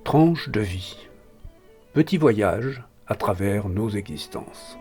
Tranche de vie. Petit voyage à travers nos existences.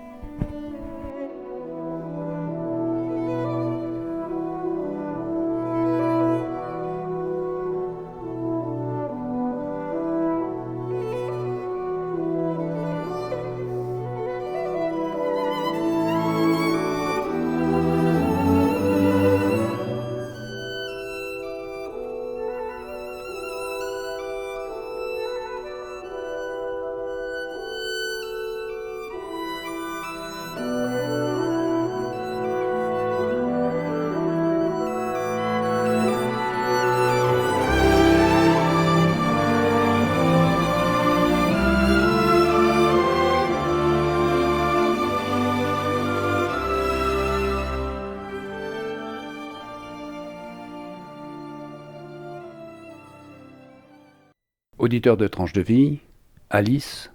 Auditeur de Tranche de vie, Alice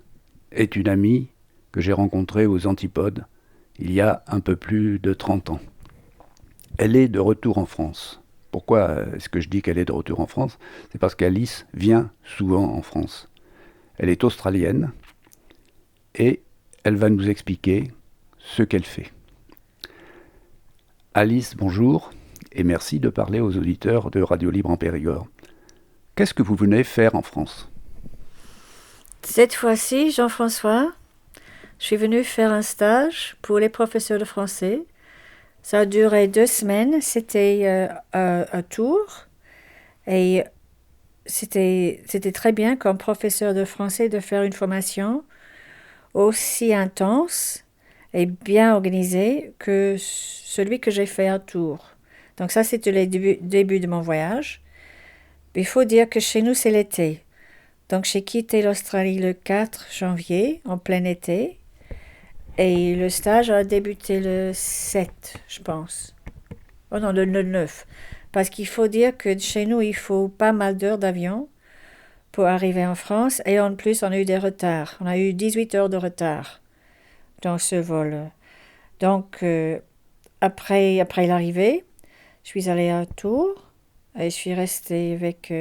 est une amie que j'ai rencontrée aux Antipodes il y a un peu plus de 30 ans. Elle est de retour en France. Pourquoi est-ce que je dis qu'elle est de retour en France ? C'est parce qu'Alice vient souvent en France. Elle est australienne et elle va nous expliquer ce qu'elle fait. Alice, bonjour et merci de parler aux auditeurs de Radio Libre en Périgord. Qu'est-ce que vous venez faire en France ? Cette fois-ci, Jean-François, je suis venue faire un stage pour les professeurs de français. Ça a duré 2 semaines. C'était à Tours. Et c'était très bien comme professeur de français de faire une formation aussi intense et bien organisée que celui que j'ai fait à Tours. Donc ça, c'était le début de mon voyage. Il faut dire que chez nous, c'est l'été. Donc, j'ai quitté l'Australie le 4 janvier, en plein été. Et le stage a débuté le 7, je pense. Oh non, le 9. Parce qu'il faut dire que chez nous, il faut pas mal d'heures d'avion pour arriver en France. Et en plus, on a eu des retards. On a eu 18 heures de retard dans ce vol. Donc, après l'arrivée, je suis allée à Tours. Et je suis restée avec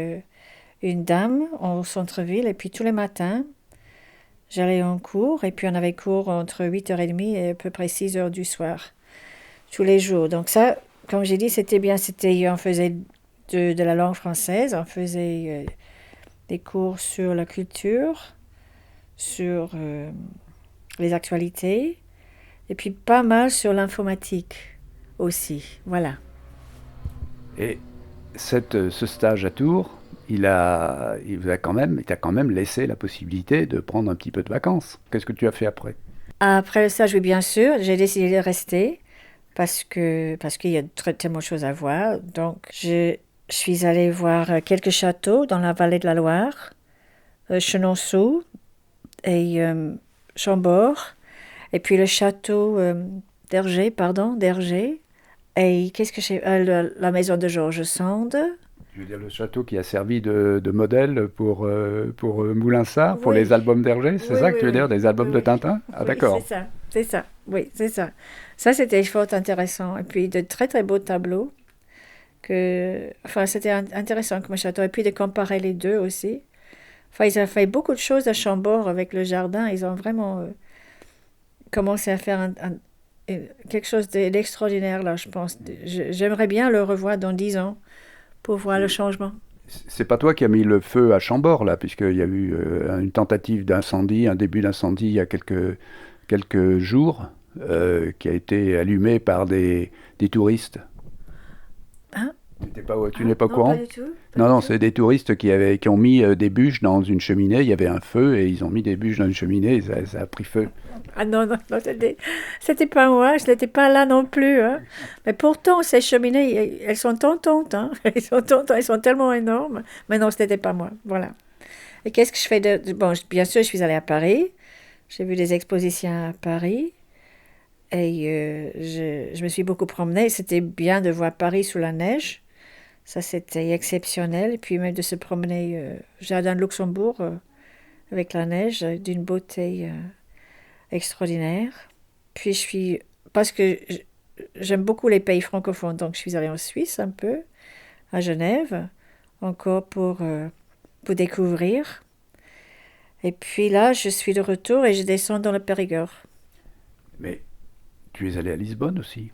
une dame au centre-ville. Et puis tous les matins, j'allais en cours. Et puis on avait cours entre 8h30 et à peu près 6h du soir. Tous les jours. Donc ça, comme j'ai dit, c'était bien. On faisait de la langue française. On faisait des cours sur la culture, sur les actualités. Et puis pas mal sur l'informatique aussi. Voilà. Et ce stage à Tours, il t'a quand même laissé la possibilité de prendre un petit peu de vacances. Qu'est-ce que tu as fait après ? Après le stage, oui, bien sûr, j'ai décidé de rester parce qu'il y a tellement de choses à voir. Donc, je suis allée voir quelques châteaux dans la vallée de la Loire, Chenonceau et Chambord, et puis le château d'Hergé. Et qu'est-ce que j'ai... la maison de George Sand. Je veux dire le château qui a servi de modèle pour Moulinsart, pour Oui. les albums d'Hergé, c'est ça que tu veux dire, des albums de Tintin ? Ah, oui, d'accord. c'est ça. Oui, c'est ça. Ça, c'était fort intéressant. Et puis, de très, très beaux tableaux. C'était intéressant comme château. Et puis, de comparer les deux aussi. Enfin, ils ont fait beaucoup de choses à Chambord avec le jardin. Ils ont vraiment commencé à faire quelque chose d'extraordinaire, là, je pense. J'aimerais bien le revoir dans 10 ans pour voir le changement. C'est pas toi qui as mis le feu à Chambord, là, puisqu'il y a eu une tentative d'incendie, un début d'incendie il y a quelques jours, qui a été allumé par des touristes. Hein ? Tu n'es pas au courant ? Pas du tout. Non, c'est des touristes qui ont mis des bûches dans une cheminée. Il y avait un feu et ils ont mis des bûches dans une cheminée et ça a pris feu. Ah non, c'était pas moi, je n'étais pas là non plus. Hein. Mais pourtant, ces cheminées, elles sont tentantes. Hein. Elles sont tellement énormes. Mais non, ce n'était pas moi. Voilà. Et qu'est-ce que je fais Bon, bien sûr, je suis allée à Paris. J'ai vu des expositions à Paris. Et je me suis beaucoup promenée. C'était bien de voir Paris sous la neige. Ça, c'était exceptionnel. Et puis même de se promener au jardin de Luxembourg avec la neige, d'une beauté extraordinaire. Puis parce que j'aime beaucoup les pays francophones, donc je suis allée en Suisse un peu, à Genève, encore pour découvrir. Et puis là, je suis de retour et je descends dans le Périgord. Mais tu es allé à Lisbonne aussi.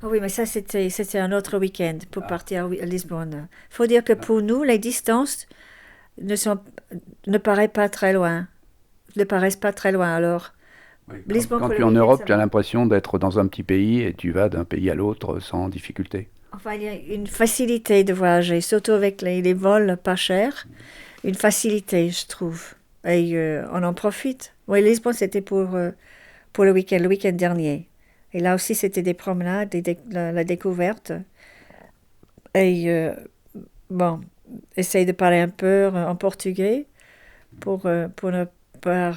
Ah oui, mais ça, c'était un autre week-end pour partir à Lisbonne. Il faut dire que pour nous, les distances ne sont, ne paraissent pas très loin. Ne paraissent pas très loin. Alors, Oui, Lisbonne quand pour tu le es en week-end, Europe, ça tu as va. l'impression d'être dans un petit pays et tu vas d'un pays à l'autre sans difficulté. Enfin, il y a une facilité de voyager, surtout avec les vols pas chers. Une facilité, je trouve. Et on en profite. Oui, Lisbonne, c'était pour le week-end dernier. Et là aussi, c'était des promenades, la découverte. Et bon, essaye de parler un peu en portugais pour ne pas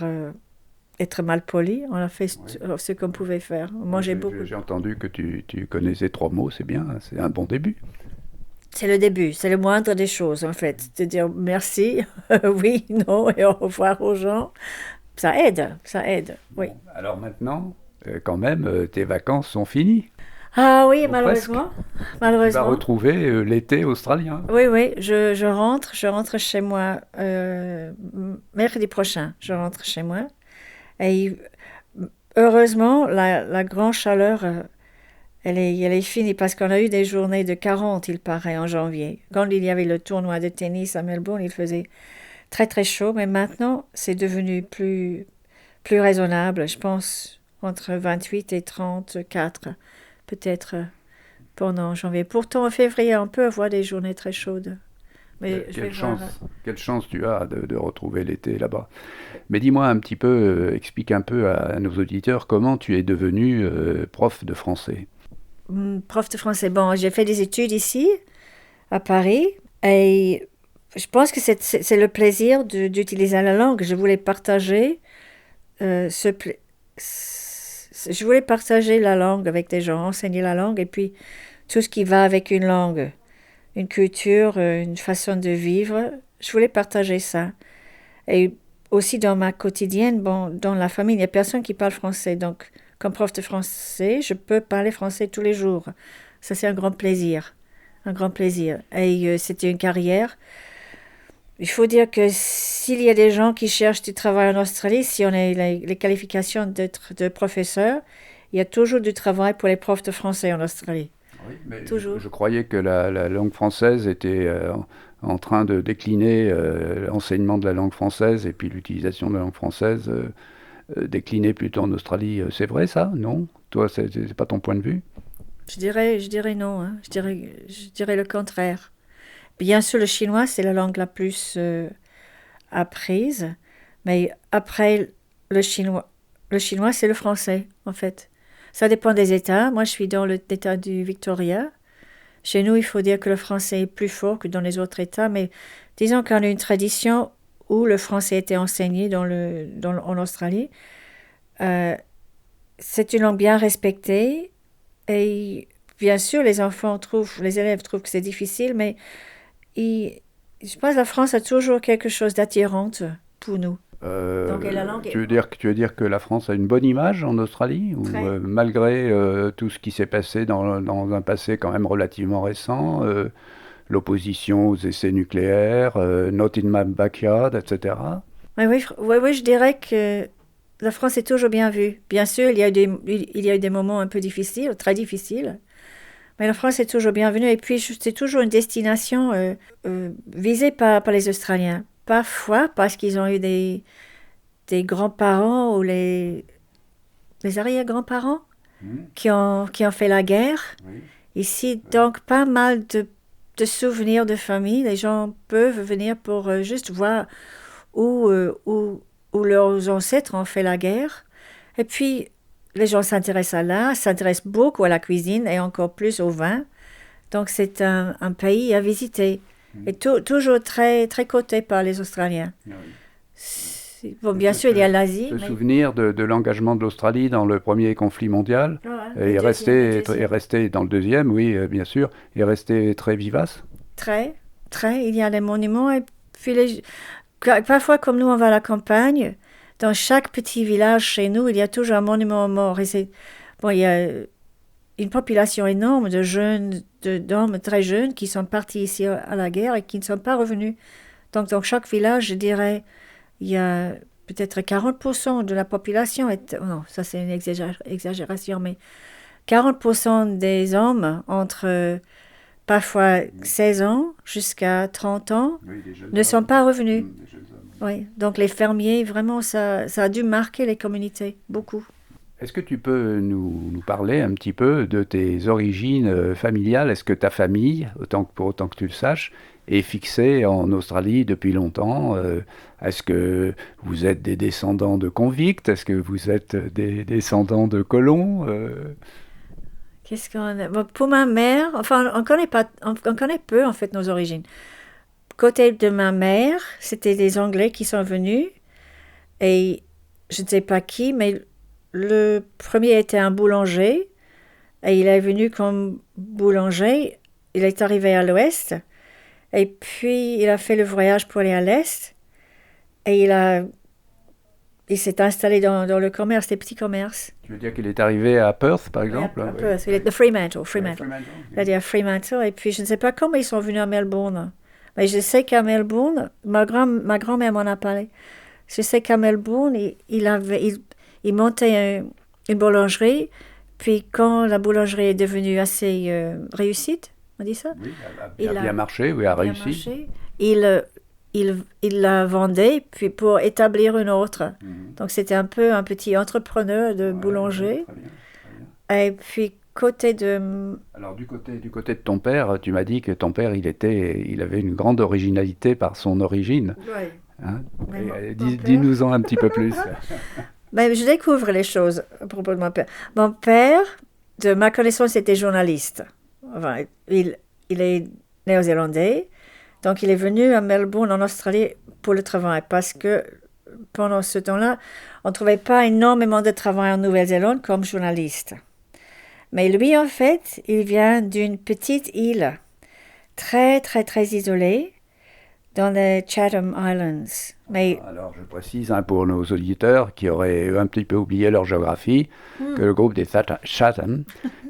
être mal poli. On a fait Oui. ce qu'on pouvait faire. On Oui, mangeait beaucoup. j'ai entendu que tu connaissais 3 mots, c'est bien, hein, c'est un bon début. C'est le début, c'est le moindre des choses en fait. De dire merci, oui, non et au revoir aux gens. Ça aide, oui. Bon, alors maintenant, quand même, tes vacances sont finies, Ah oui, ou presque. malheureusement, Tu vas malheureusement. retrouver l'été australien. Oui, oui, je rentre chez moi mercredi prochain. Je rentre chez moi. Et heureusement, la grande chaleur, elle est finie parce qu'on a eu des journées de 40, il paraît, en janvier. Quand il y avait le tournoi de tennis à Melbourne, il faisait très très chaud, mais maintenant, c'est devenu plus raisonnable. Je pense entre 28 et 34, peut-être pendant janvier. Pourtant, en février, on peut avoir des journées très chaudes. Mais je vais voir. Quelle chance tu as de retrouver l'été là-bas. Mais dis-moi un petit peu, explique un peu à nos auditeurs comment tu es devenu prof de français. Prof de français. Bon, j'ai fait des études ici, à Paris, et je pense que c'est le plaisir d'utiliser la langue. Je voulais partager je voulais partager la langue avec des gens, enseigner la langue, et puis tout ce qui va avec une langue, une culture, une façon de vivre. Je voulais partager ça. Et aussi dans ma quotidienne, bon, dans la famille, il n'y a personne qui parle français. Donc, comme prof de français, je peux parler français tous les jours. Ça, c'est un grand plaisir. Un grand plaisir. Et c'était une carrière. Il faut dire que s'il y a des gens qui cherchent du travail en Australie, si on a les qualifications d'être de professeur, il y a toujours du travail pour les profs de français en Australie. Oui, mais Toujours. je croyais que la langue française était en train de décliner, l'enseignement de la langue française et puis l'utilisation de la langue française décliner plutôt en Australie. C'est vrai ça? Non? Toi, c'est pas ton point de vue? Je dirais non, hein. Je dirais le contraire. Bien sûr, le chinois, c'est la langue la plus apprise, mais après le chinois, c'est le français, en fait. Ça dépend des États. Moi, je suis dans l'État du Victoria. Chez nous, il faut dire que le français est plus fort que dans les autres États, mais disons qu'on a une tradition où le français était enseigné en Australie. Euh, c'est une langue bien respectée et bien sûr, les élèves trouvent que c'est difficile, mais et je pense que la France a toujours quelque chose d'attirant pour nous. Donc, et la langue est Tu veux dire que la France a une bonne image en Australie ou très... malgré tout ce qui s'est passé dans un passé quand même relativement récent, l'opposition aux essais nucléaires, Not in my backyard, etc. Oui, oui, oui, oui, je dirais que la France est toujours bien vue. Bien sûr, il y a eu des moments un peu difficiles, très difficiles, mais la France est toujours bienvenue. Et puis, c'est toujours une destination visée par les Australiens. Parfois, parce qu'ils ont eu des grands-parents ou les arrière-grands-parents Hmm, qui ont fait la guerre. oui, Ici, oui. donc, pas mal de souvenirs de famille. Les gens peuvent venir pour juste voir où, où leurs ancêtres ont fait la guerre. Et puis, les gens s'intéressent à l'art, s'intéressent beaucoup à la cuisine et encore plus au vin. Donc, c'est un pays à visiter. Et Hmm, toujours très, très coté par les Australiens. oui. Bon, bien sûr, il y a l'Asie, Se mais... souvenir de l'engagement de l'Australie dans le premier conflit mondial Ah, et le deuxième. rester dans le deuxième, oui, bien sûr, et rester très vivace. Très, très. Il y a les monuments. Et puis, parfois, comme nous, on va à la campagne, dans chaque petit village chez nous, il y a toujours un monument aux morts. Et bon, il y a une population énorme de jeunes, d'hommes très jeunes qui sont partis ici à la guerre et qui ne sont pas revenus. Donc, dans chaque village, je dirais, il y a peut-être 40% de la population, non, ça c'est une exagération, mais 40% des hommes entre parfois 16 ans jusqu'à 30 ans Oui, ne sont pas revenus. des jeunes hommes. Oui, donc les fermiers, vraiment, ça a dû marquer les communautés, beaucoup. Est-ce que tu peux nous parler un petit peu de tes origines familiales? Est-ce que ta famille, pour autant que tu le saches, est fixée en Australie depuis longtemps? Est-ce que vous êtes des descendants de convicts? Est-ce que vous êtes des descendants de colons? Qu'est-ce qu'on a? Bon, pour ma mère, enfin, on connaît pas, on connaît peu en fait nos origines. Côté de ma mère, c'était des Anglais qui sont venus et je ne sais pas qui, mais le premier était un boulanger et il est venu comme boulanger. Il est arrivé à l'ouest et puis il a fait le voyage pour aller à l'est et il s'est installé dans le commerce, les petits commerces. Tu veux dire qu'il est arrivé à Perth, par Oui, exemple? un peu. Il est de Fremantle. Fremantle, Il a dit à Fremantle et puis je ne sais pas comment ils sont venus à Melbourne. Mais je sais qu'à Melbourne, ma grand-mère m'en a parlé. Je sais qu'à Melbourne, il montait une boulangerie. Puis quand la boulangerie est devenue assez réussite, on dit ça? Oui, Il a bien marché, oui, a bien réussi. marché. Il la vendait puis pour établir une autre. Mhm. Donc c'était un peu un petit entrepreneur de Ouais, boulanger. très bien, très bien. Et puis côté de... Alors du côté de ton père, tu m'as dit que ton père, il avait une grande originalité par son origine. Ouais. Hein? Mais Et, mon père- dis-nous-en un petit peu plus. Ben, je découvre les choses à propos de mon père. Mon père, de ma connaissance, était journaliste. Enfin, il est néo-zélandais, donc il est venu à Melbourne, en Australie, pour le travail, parce que pendant ce temps-là, on ne trouvait pas énormément de travail en Nouvelle-Zélande comme journaliste. Mais lui, en fait, il vient d'une petite île, très, très, très isolée, dans les Chatham Islands. Mais Alors je précise pour nos auditeurs qui auraient un petit peu oublié leur géographie, que le groupe des Chatham,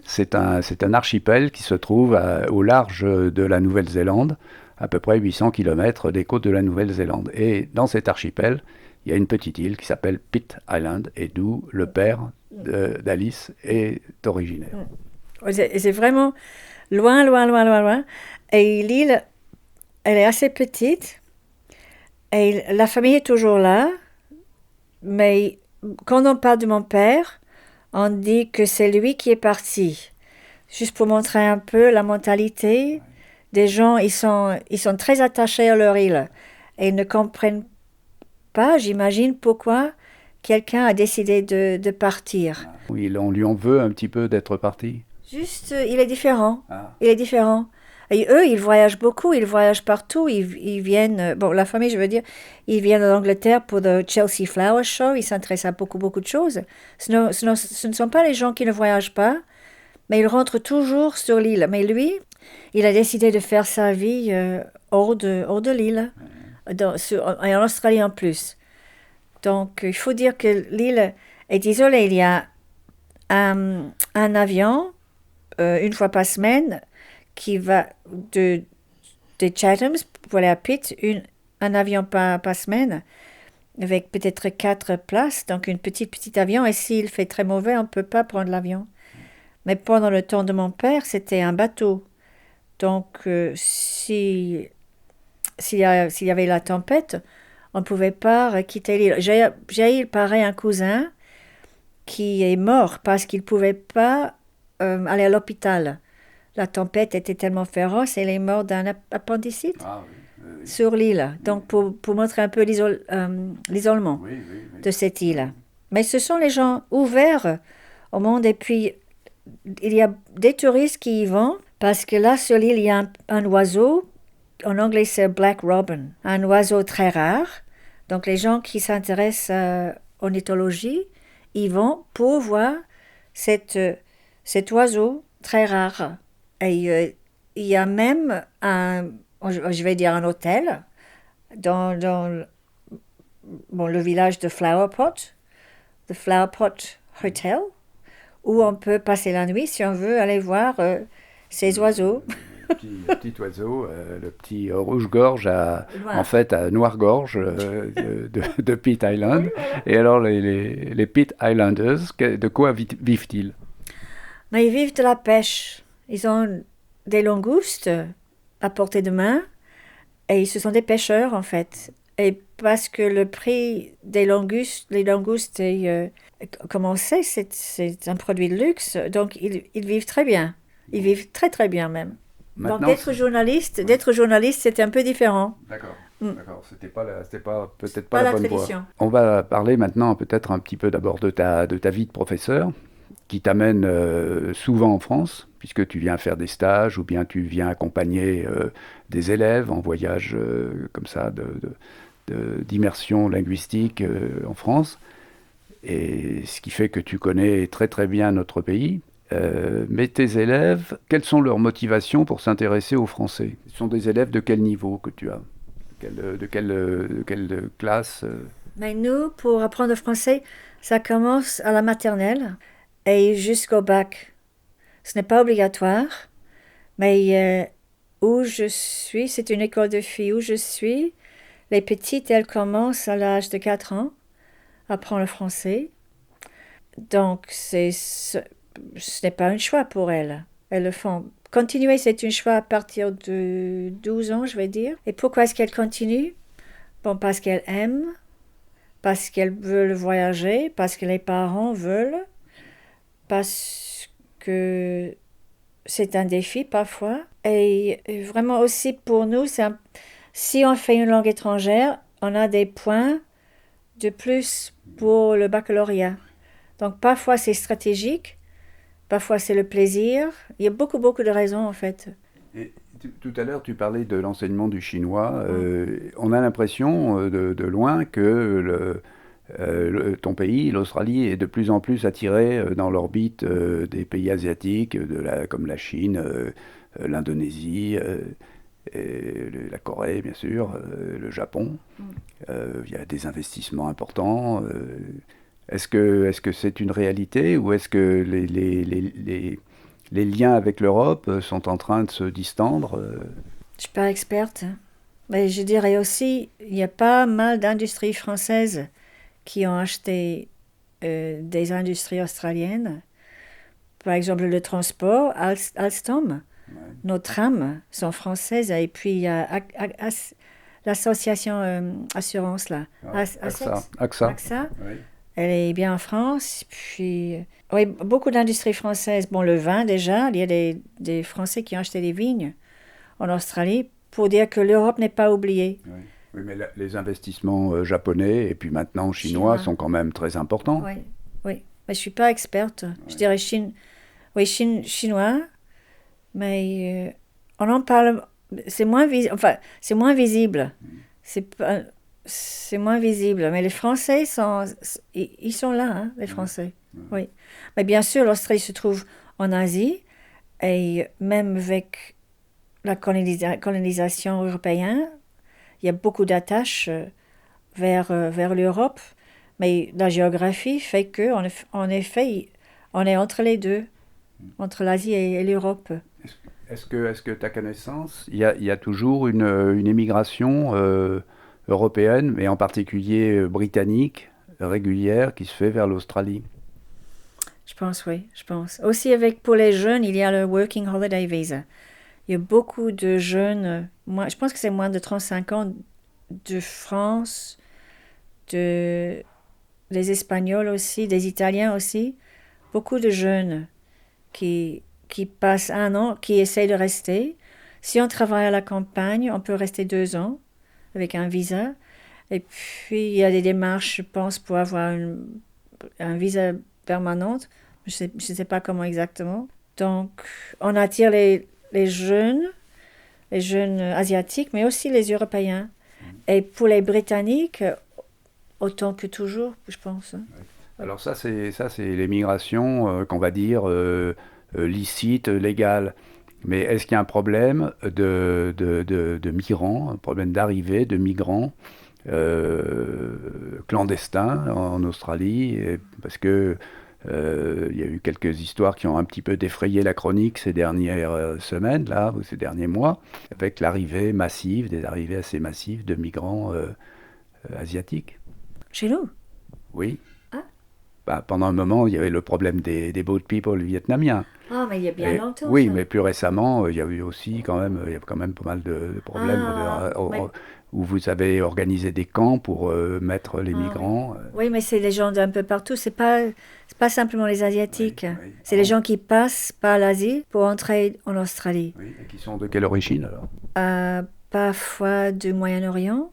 c'est un archipel qui se trouve au large de la Nouvelle-Zélande, à peu près 800 km des côtes de la Nouvelle-Zélande. Et dans cet archipel, il y a une petite île qui s'appelle Pitt Island, et d'où le père d'Alice est originaire. c'est vraiment loin, loin, loin, loin, loin. Et l'île, elle est assez petite. Et la famille est toujours là. Mais quand on parle de mon père, on dit que c'est lui qui est parti. Juste pour montrer un peu la mentalité des gens, ils sont très attachés à leur île. Et ils ne comprennent pas, j'imagine, pourquoi quelqu'un a décidé de partir. Oui, on lui en veut un petit peu d'être parti. Juste, il est différent. Ah. Il est différent. Et eux, ils voyagent beaucoup, ils voyagent partout. Ils viennent, bon, la famille, je veux dire, ils viennent en Angleterre pour le Chelsea Flower Show. Ils s'intéressent à beaucoup, beaucoup de choses. Ce ne sont pas les gens qui ne voyagent pas, mais ils rentrent toujours sur l'île. Mais lui, il a décidé de faire sa vie hors de l'île, et en Australie en plus. Donc, il faut dire que l'île est isolée. Il y a un avion, une fois par semaine, qui va des Chathams pour aller à Pitt, un avion par semaine, avec peut-être 4 places, donc une petit avion. Et s'il fait très mauvais, on ne peut pas prendre l'avion. Mais pendant le temps de mon père, c'était un bateau. Donc, s'il y avait la tempête, on ne pouvait pas quitter l'île. J'ai pareil un cousin qui est mort parce qu'il ne pouvait pas aller à l'hôpital. La tempête était tellement féroce, il est mort d'un appendicite sur l'île. Donc, pour montrer un peu l'isolement de cette île. Mais ce sont les gens ouverts au monde. Et puis, il y a des touristes qui y vont parce que là, sur l'île, il y a un oiseau. En anglais, c'est Black Robin. Un oiseau très rare. Donc, les gens qui s'intéressent à ornithologie, ils vont pour voir cet oiseau très rare. Et il y a même je vais dire un hôtel dans le village de Flowerpot, the Flowerpot Hotel, où on peut passer la nuit si on veut aller voir ces oiseaux. Le petit oiseau, le petit rouge-gorge, en fait, à noir-gorge de Pitt Island. Oui, voilà. Et alors, les Pitt Islanders, de quoi vivent-ils? Mais ils vivent de la pêche. Ils ont des langoustes à portée de main et ce sont des pêcheurs en fait. Et parce que le prix des langoustes, les langoustes est, comme on sait, c'est un produit de luxe, donc ils vivent très bien. Ils vivent très très bien même. Donc Maintenant, oui. d'être journaliste, c'était un peu différent. D'accord. Mm. D'accord, c'était pas peut-être pas Pas la la bonne voie. tradition. On va parler maintenant peut-être un petit peu d'abord de ta vie de professeur, qui t'amène souvent en France, puisque tu viens faire des stages ou bien tu viens accompagner des élèves en voyage comme ça d'immersion linguistique en France. Et ce qui fait que tu connais très très bien notre pays. Mais tes élèves, quelles sont leurs motivations pour s'intéresser au français? Ce sont des élèves de quel niveau que tu as? De quelle classe Mais nous, pour apprendre le français, ça commence à la maternelle et jusqu'au bac. Ce n'est pas obligatoire, mais où je suis, c'est une école de filles où je suis. Les petites, elles commencent à l'âge de 4 ans à apprendre le français. Donc, ce n'est pas un choix pour elles. Elles le font. Continuer, c'est un choix à partir de 12 ans, je vais dire. Et pourquoi est-ce qu'elles continuent? Bon, parce qu'elles aiment, parce qu'elles veulent voyager, parce que les parents veulent, parce que c'est un défi parfois. Et vraiment aussi pour nous, si on fait une langue étrangère, on a des points de plus pour le baccalauréat. Donc parfois c'est stratégique, parfois c'est le plaisir. Il y a beaucoup, beaucoup de raisons en fait. Et tout à l'heure, tu parlais de l'enseignement du chinois. On a l'impression de loin que ton pays, l'Australie, est de plus en plus attiré dans l'orbite des pays asiatiques, comme la Chine, l'Indonésie, et la Corée, bien sûr, le Japon. Il y a des investissements importants. Est-ce que c'est une réalité ou est-ce que les liens avec l'Europe sont en train de se distendre? Je suis pas experte, mais je dirais aussi, il y a pas mal d'industries françaises qui ont acheté des industries australiennes. Par exemple, le transport, Alstom, Ouais. nos trams sont françaises. Et puis, il y a l'association assurance, là, Ah, Assex, AXA. AXA, Oui. elle est bien en France. Puis, oui, beaucoup d'industries françaises. Bon, le vin déjà, il y a des Français qui ont acheté des vignes en Australie pour dire que l'Europe n'est pas oubliée. Oui. Oui, mais les investissements japonais et puis maintenant chinois Chinois, sont quand même très importants. oui, oui. Mais je suis pas experte. Je Ouais. dirais oui, chinois, mais on en parle. Enfin, c'est moins visible. C'est pas- c'est moins visible. Mais les Français ils sont là, hein, les Ouais. Français. Ouais. Oui. Mais bien sûr, l'Australie se trouve en Asie et même avec la colonisation européenne, il y a beaucoup d'attaches vers l'Europe. Mais la géographie fait que, en effet, on est entre les deux, entre l'Asie et l'Europe. Est-ce que ta connaissance, il y a toujours une émigration européenne, mais en particulier britannique, régulière, qui se fait vers l'Australie? Je pense, oui, je pense. Aussi, pour les jeunes, il y a le Working Holiday Visa. Il y a beaucoup de jeunes, je pense que c'est moins de 35 ans, de France, de, des Espagnols aussi, des Italiens aussi. Beaucoup de jeunes qui passent 1 an, qui essayent de rester. Si on travaille à la campagne, on peut rester 2 ans avec un visa. Et puis, il y a des démarches, je pense, pour avoir un visa permanent. Je ne sais pas comment exactement. Donc, on attire les jeunes asiatiques, mais aussi les Européens. Et pour les Britanniques, autant que toujours, je pense. Alors ça c'est l'émigration qu'on va dire licite, légale. Mais est-ce qu'il y a un problème de migrants, un problème d'arrivée de migrants clandestins en Australie? Parce que Il y a eu quelques histoires qui ont un petit peu défrayé la chronique ces dernières semaines, là, ou ces derniers mois, avec l'arrivée massive, des arrivées assez massives de migrants asiatiques. Chez nous? Oui. Ah. Pendant un moment, il y avait le problème des boat people vietnamiens. Ah, mais il y a bien longtemps. Oui, ça. mais plus récemment, il y a eu aussi il y a quand même pas mal de problèmes où vous avez organisé des camps pour mettre les migrants. Oui, mais c'est les gens d'un peu partout. C'est pas simplement les Asiatiques. Oui. C'est les gens qui passent par l'Asie pour entrer en Australie. Oui, et qui sont de quelle origine alors? Parfois du Moyen-Orient,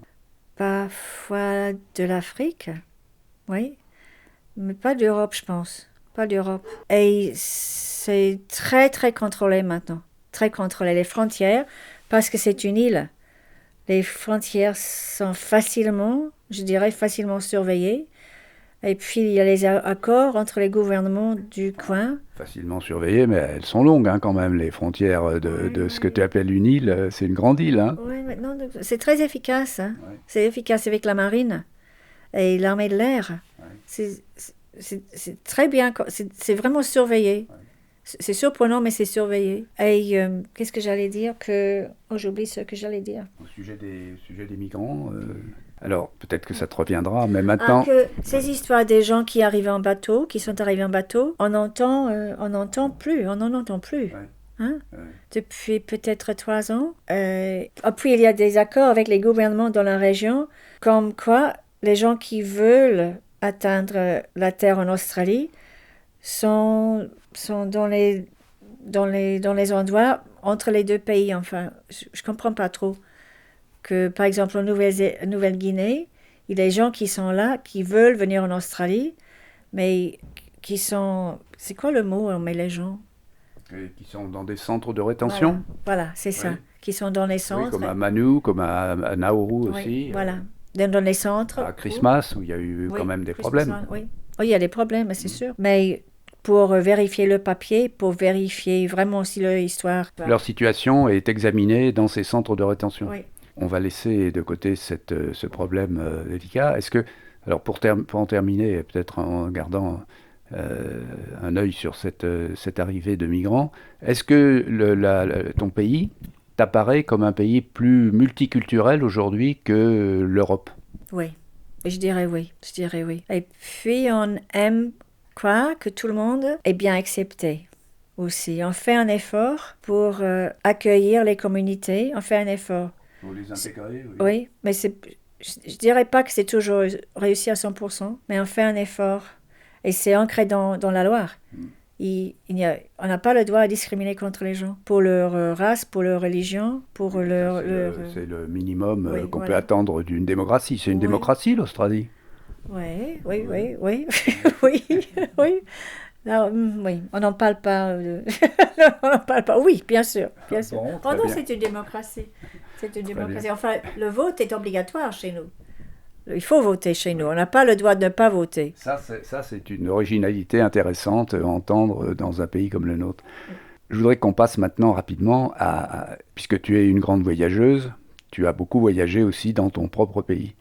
parfois de l'Afrique, oui, mais pas d'Europe, je pense. Pas d'Europe. Et c'est très, très contrôlé maintenant. Très contrôlé. Les frontières, parce que c'est une île, les frontières sont facilement surveillées. Et puis, il y a les accords entre les gouvernements du coin. Facilement surveillées, mais elles sont longues quand même, les frontières de ce que tu appelles une île. C'est une grande île. Oui, mais non, c'est très efficace. Ouais. C'est efficace avec la marine et l'armée de l'air. Ouais. C'est très bien, c'est vraiment surveillé. Ouais. C'est surprenant, mais c'est surveillé. Et qu'est-ce que j'allais dire j'oublie ce que j'allais dire. Au sujet des migrants, alors peut-être que ça te reviendra, mais maintenant... Que ces histoires des gens qui arrivent en bateau, qui sont arrivés en bateau, on n'en entend plus. Ouais. Hein? Ouais. Depuis peut-être 3 ans. Puis il y a des accords avec les gouvernements dans la région, comme quoi les gens qui veulent atteindre la terre en Australie sont dans les endroits entre les deux pays. Enfin, je comprends pas trop. Que, par exemple, en Nouvelle-Guinée, il y a des gens qui sont là, qui veulent venir en Australie, mais qui sont... C'est quoi le mot, on met les gens? Et qui sont dans des centres de rétention. Voilà, c'est ça. Oui. Qui sont dans les centres. Oui, comme à Manu, comme à Nauru aussi. Oui, voilà. Dans les centres. À Christmas, où il y a eu quand même des problèmes. Oui. Oui, il y a des problèmes, c'est sûr. Mais pour vérifier le papier, pour vérifier vraiment aussi leur histoire. Leur situation est examinée dans ces centres de rétention. Oui. On va laisser de côté ce problème délicat. Est-ce que, alors pour en terminer, peut-être en gardant un œil sur cette arrivée de migrants, est-ce que ton pays t'apparaît comme un pays plus multiculturel aujourd'hui que l'Europe? Oui, je dirais oui. Et puis on aime croire que tout le monde est bien accepté aussi. On fait un effort pour accueillir les communautés, on fait un effort. Pour les intégrer, oui. Oui, mais je dirais pas que c'est toujours réussi à 100%, mais on fait un effort. Et c'est ancré dans la loi. On n'a pas le droit à discriminer contre les gens pour leur race, pour leur religion, pour C'est le minimum qu'on voilà. peut attendre d'une démocratie. C'est une démocratie, l'Australie. Oui. Oui. Non, oui, on n'en parle pas. On n'en parle pas. Oui, bien sûr. Bon, Oh non, bien. c'est une démocratie. C'est une démocratie. bien. Enfin, le vote est obligatoire chez nous. Il faut voter chez nous. On n'a pas le droit de ne pas voter. Ça, c'est une originalité intéressante à entendre dans un pays comme le nôtre. Je voudrais qu'on passe maintenant rapidement puisque tu es une grande voyageuse, tu as beaucoup voyagé aussi dans ton propre pays.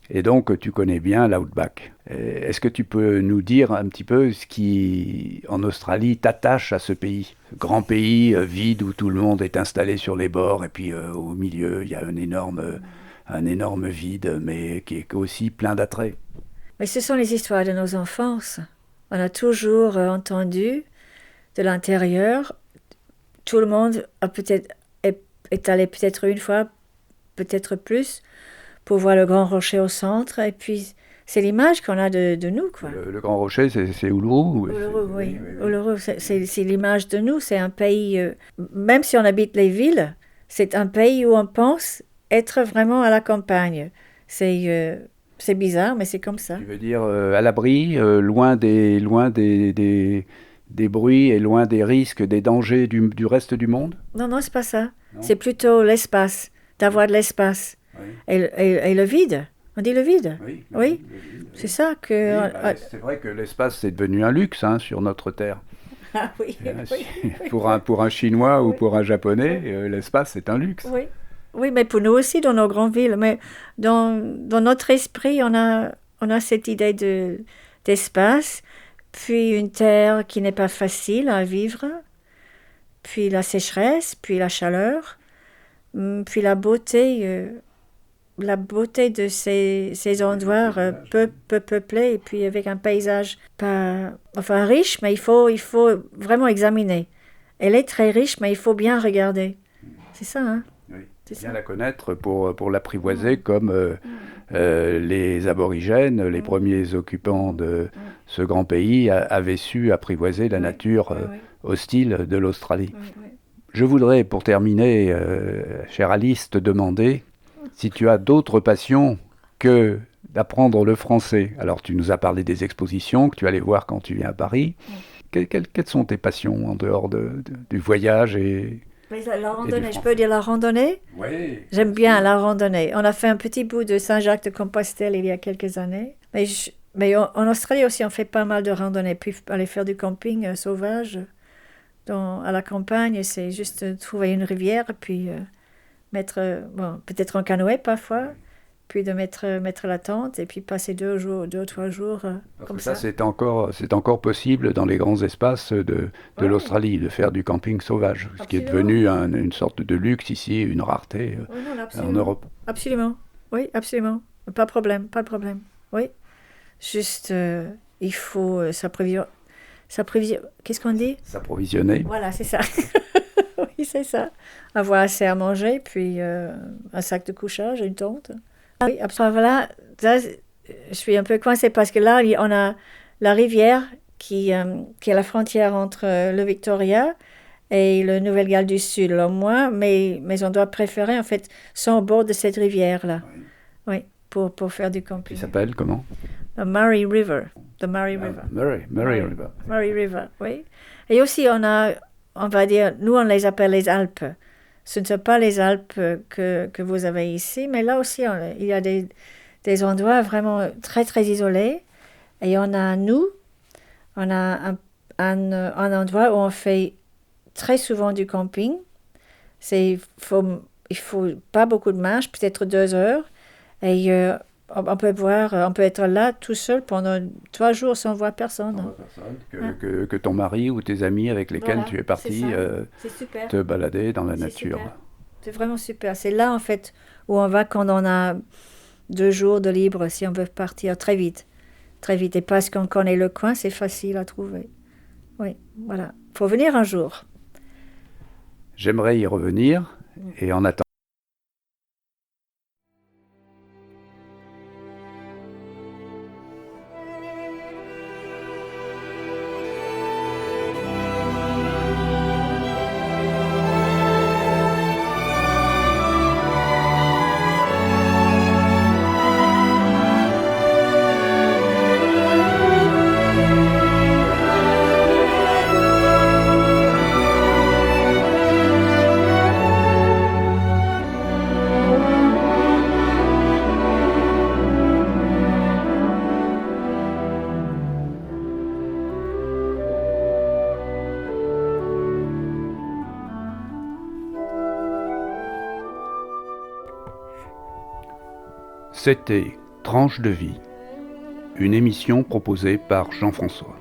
Et donc, tu connais bien l'Outback. Est-ce que tu peux nous dire un petit peu ce qui, en Australie, t'attache à ce pays? Ce grand pays vide où tout le monde est installé sur les bords et puis au milieu, il y a un énorme vide, mais qui est aussi plein d'attraits. Mais ce sont les histoires de nos enfances. On a toujours entendu de l'intérieur. Tout le monde est allé peut-être une fois, peut-être plus, pour voir le Grand Rocher au centre. Et puis, c'est l'image qu'on a de nous, quoi. Le Grand Rocher, c'est Uluru. Uluru, oui. Uluru, c'est l'image de nous. C'est un pays, même si on habite les villes, c'est un pays où on pense être vraiment à la campagne. C'est bizarre, mais c'est comme ça. Tu veux dire à l'abri, loin des bruits et loin des risques, des dangers du reste du monde? Non, c'est pas ça. Non. C'est plutôt l'espace, d'avoir de l'espace. Oui. Et le vide. On dit le vide? Oui. Oui. Le vide, oui. C'est ça que... Oui, c'est vrai que l'espace, c'est devenu un luxe sur notre Terre. Ah oui. Pour un Chinois ou pour un Japonais, l'espace, c'est un luxe. Oui, mais pour nous aussi, dans nos grandes villes. Mais dans notre esprit, on a cette idée d'espace. puis une terre qui n'est pas facile à vivre, puis la sécheresse, puis la chaleur, puis la beauté de ces endroits peu peuplés et puis avec un paysage pas, enfin riche, mais il faut vraiment examiner. Elle est très riche, mais il faut bien regarder. C'est ça, hein? Oui. C'est Bien ça. la connaître pour l'apprivoiser comme les aborigènes, les premiers occupants de ce grand pays, avaient su apprivoiser la Oui, nature oui, oui, hostile de l'Australie. oui, oui. Je voudrais, pour terminer, chère Alice, te demander si tu as d'autres passions que d'apprendre le français. Alors, tu nous as parlé des expositions que tu allais voir quand tu viens à Paris. Quelles sont tes passions en dehors du voyage Mais la et du randonnée, je français? peux dire la randonnée? Oui. J'aime bien la randonnée. On a fait un petit bout de Saint-Jacques-de-Compostelle il y a quelques années. Mais en Australie aussi, on fait pas mal de randonnées. Puis aller faire du camping sauvage à la campagne, c'est juste trouver une rivière, puis bon, peut-être en canoë parfois, puis de mettre la tente et puis passer 2 ou 3 jours Parce comme que ça, ça. c'est encore possible dans les grands espaces de Ouais, l'Australie, de faire du camping sauvage, ce qui est absolument. devenu une sorte de luxe ici, une rareté Oui, non, en absolument. Europe. Absolument. Oui, absolument. Pas de problème, pas de problème. Oui. Juste, il faut qu'est-ce qu'on dit? S'approvisionner. Voilà, c'est ça. Oui, c'est ça. Avoir assez à manger, puis un sac de couchage, une tente. Ah oui, absolument. Voilà, ça, je suis un peu coincée parce que là, on a la rivière qui est la frontière entre le Victoria et le Nouvelle-Galles du Sud. Alors moi, mes endroits préférés, en fait, sont au bord de cette rivière-là. Oui. Oui, pour faire du Qui camping. s'appelle comment? The Murray River. The Murray River. Murray River. Murray River, oui. Et aussi, on va dire, nous, on les appelle les Alpes. Ce ne sont pas les Alpes que vous avez ici, mais là aussi, il y a des endroits vraiment très, très isolés. Et on a un endroit où on fait très souvent du camping. Il faut pas beaucoup de marche, peut-être 2 heures. Et on peut être là tout seul pendant 3 jours sans voir personne. Sans personne, Hein? que ton mari ou tes amis avec lesquels Voilà, tu es c'est parti ça. C'est super. te balader dans la C'est nature. super. C'est vraiment super. C'est là, en fait, où on va quand on a 2 jours de libre, si on veut partir très vite. Très vite. Et parce qu'on connaît le coin, c'est facile à trouver. Oui, voilà. Faut venir un jour. J'aimerais y revenir et en attendant. C'était Tranche de vie, une émission proposée par Jean-François.